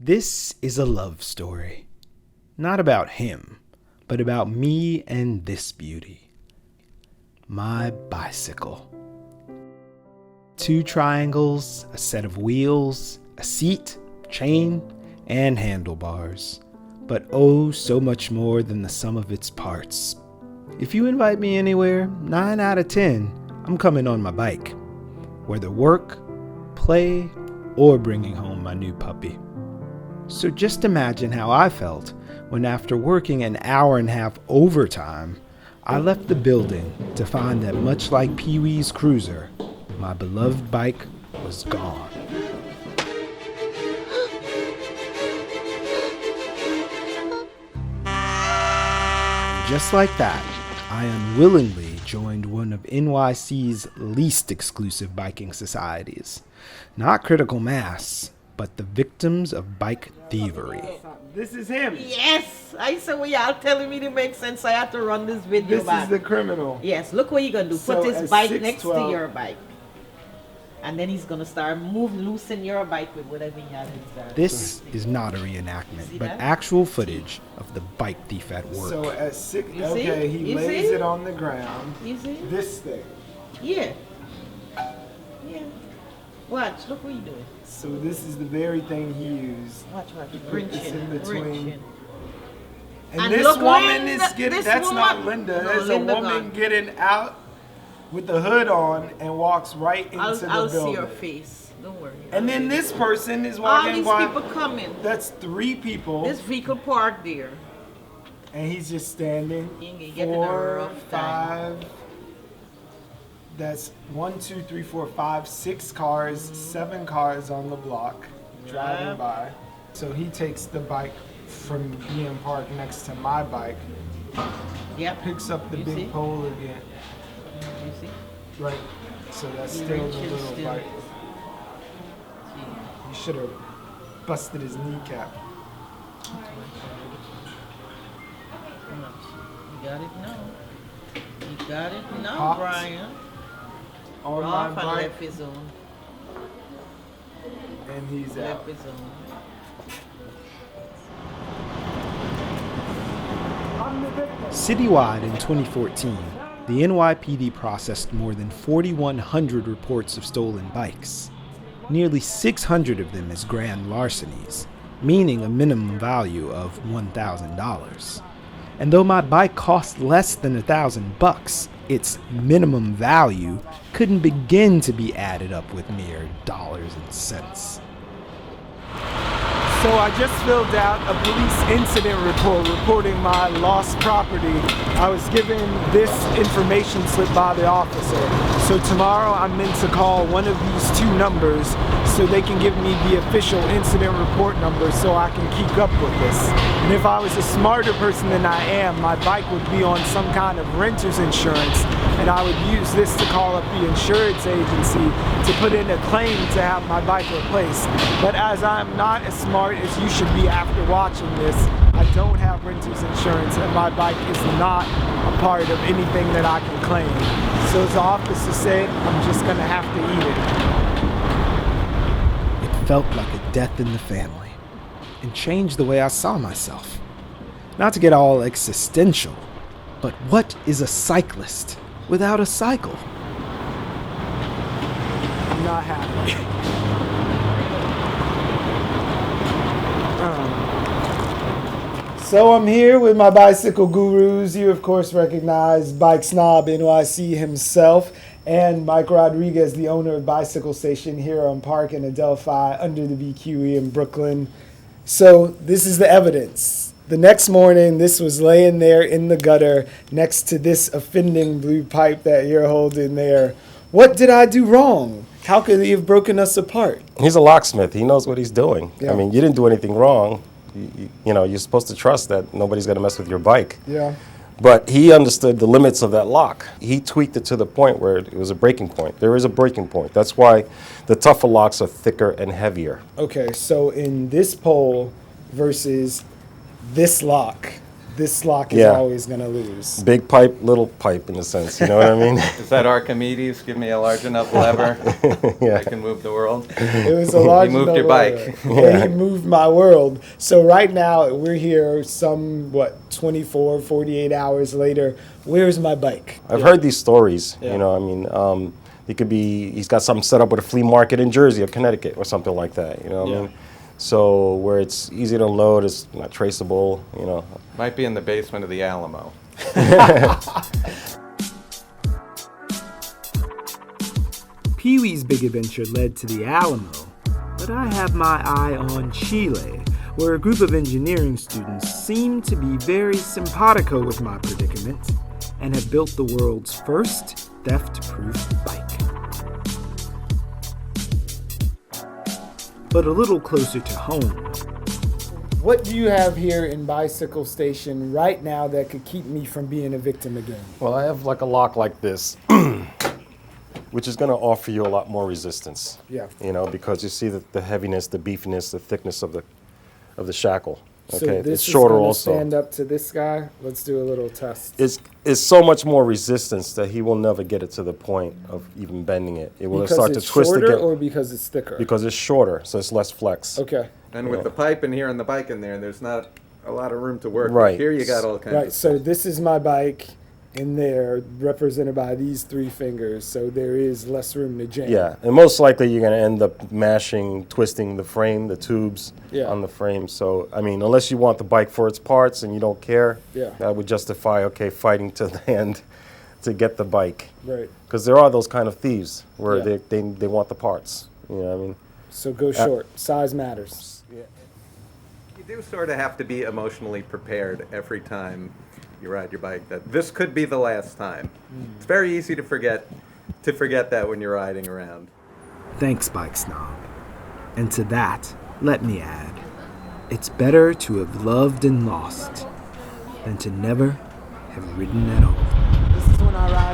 This is a love story. Not about him, but about me and this beauty. My bicycle. 2 triangles, a set of wheels, a seat, chain, and handlebars. But oh, so much more than the sum of its parts. If you invite me anywhere, 9 out of 10, I'm coming on my bike. Whether work, play, or bringing home my new puppy. So just imagine how I felt when, after working an hour and a half overtime, I left the building to find that, much like Pee-wee's Cruiser, my beloved bike was gone. Just like that, I unwillingly joined one of NYC's least exclusive biking societies. Not critical mass, but the victims of bike thievery. This is him. Yes, I said, well, y'all telling me to make sense. I have to run this video This back. is the criminal. Yes, look what you're gonna do. So put his bike 6'12". next to your bike, and then he's gonna start loosen your bike with whatever he has inside. This is not a reenactment, but that? actual footage of the bike thief at work. So at 6, You okay, see? he You lays see? it on the ground. You see? This thing. Yeah. Yeah. Watch. Look what you doing. So this is the very thing he used. Watch. It's in between. Wrenching. And And this look, woman Linda, is getting, this that's not woman- Linda, No, that's Linda a woman gone. getting out with the hood on and walks right into I'll the see building. your face. Don't worry. And then this person is all walking these by. people coming. That's 3 people. This vehicle parked there. And he's just standing. He ain't getting a 4, rough time. 5. That's 1, 2, 3, 4, 5, 6 cars, 7 cars on the block driving Yeah. by. So he takes the bike from being parked next to my bike, Yep. picks up the You big see? pole again. You see? Right. So that's He still the reaches little still. bike. He should have busted his kneecap. You got it now. You got it now, Popped. Brian. On my Off and bike, left his own. and he's out. Left his own. Citywide in 2014, the NYPD processed more than 4,100 reports of stolen bikes. Nearly 600 of them as grand larcenies, meaning a minimum value of $1,000. And though my bike cost less than $1,000, its minimum value couldn't begin to be added up with mere dollars and cents. So I just filled out a police incident report reporting my lost property. I was given this information slip by the officer. So tomorrow I'm meant to call one of these 2 numbers so they can give me the official incident report number so I can keep up with this. And if I was a smarter person than I am, my bike would be on some kind of renter's insurance, and I would use this to call up the insurance agency to put in a claim to have my bike replaced. But as I'm not as smart as you should be after watching this, I don't have renter's insurance and my bike is not a part of anything that I can claim. So as the officer said, I'm just gonna have to eat it. It felt like a death in the family and changed the way I saw myself. Not to get all existential, but what is a cyclist without a cycle? I'm not happy. So I'm here with my bicycle gurus. You of course recognize Bike Snob NYC himself and Mike Rodriguez, the owner of Bicycle Station here on Park in Adelphi under the BQE in Brooklyn. So this is the evidence. The next morning, this was laying there in the gutter next to this offending blue pipe that you're holding there. What did I do wrong? How could he have broken us apart? He's a locksmith. He knows what he's doing. Yeah. I mean, you didn't do anything wrong. You know, you're supposed to trust that nobody's going to mess with your bike. Yeah. But he understood the limits of that lock. He tweaked it to the point where it was a breaking point. There is a breaking point. That's why the tougher locks are thicker and heavier. Okay, so in this pole versus this lock, this lock is Yeah. always going to lose. Big pipe, little pipe in a sense, you know what I mean? Is that Archimedes? Give me a large enough lever. Yeah. I can move the world. It was a large You moved your number. bike. Yeah, he moved my world. So right now we're here 24, 48 hours later. Where's my bike? I've heard these stories, Yeah. you know, I mean, he's got something set up with a flea market in Jersey or Connecticut or something like that, you know what I mean? So where it's easy to load, it's not traceable, you know. Might be in the basement of the Alamo. Pee-wee's big adventure led to the Alamo, but I have my eye on Chile, where a group of engineering students seem to be very simpatico with my predicament and have built the world's first theft-proof bike. But a little closer to home, What do you have here in Bicycle Station right now that could keep me from being a victim again? Well, I have like a lock like this, which is going to offer you a lot more resistance. Yeah. You know, because you see the heaviness, the beefiness, the thickness of the shackle. So Okay, this it's shorter is gonna also. stand up to this guy. Let's do a little test. It's so much more resistance that he will never get it to the point of even bending it. It will Because start to it's twist shorter again. or because it's thicker? Because it's shorter, so it's less flex. Okay. And with the pipe in here and the bike in there, there's not a lot of room to work. with. Right. Here you got all kinds Right, of so this is my bike in there, represented by these three fingers, so there is less room to jam. Yeah, and most likely you're going to end up mashing, twisting the frame, the tubes Yeah. on the frame. So, I mean, unless you want the bike for its parts and you don't care, Yeah. that would justify, okay, fighting to the end to get the bike. Right, Because there are those kind of thieves where Yeah. they want the parts. You know what I mean? so go short. Size matters. You do sort of have to be emotionally prepared every time you ride your bike that this could be the last time. It's very easy to forget that when you're riding around. thanks, Bike Snob. And to that, let me add, it's better to have loved and lost than to never have ridden at all. This is when I ride